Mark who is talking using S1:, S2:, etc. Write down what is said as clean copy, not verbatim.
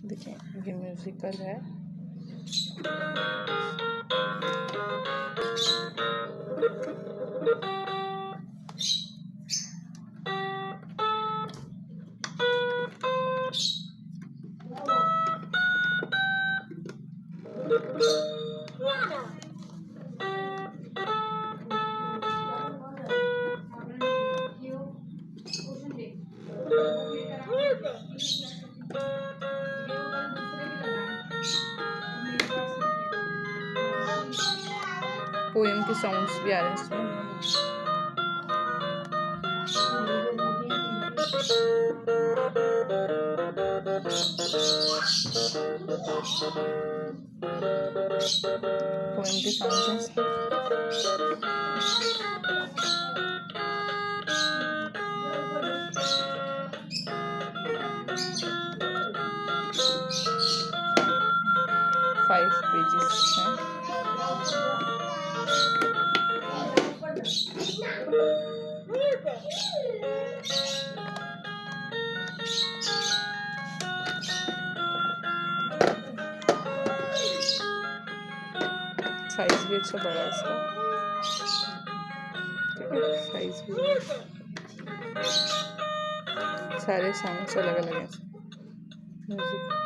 S1: देखिए ये म्यूजिकल है। पोएम के साउंड्स भी आ रहे हैं इसमें। पोएम के साउंड्स हैं इसमें। फाइव पेजेस हैं। साइज भी अच्छा बड़ा है इसका, ठीक है। साइज भी सारे सॉन्ग्स अलग अलग हैं म्यूजिक।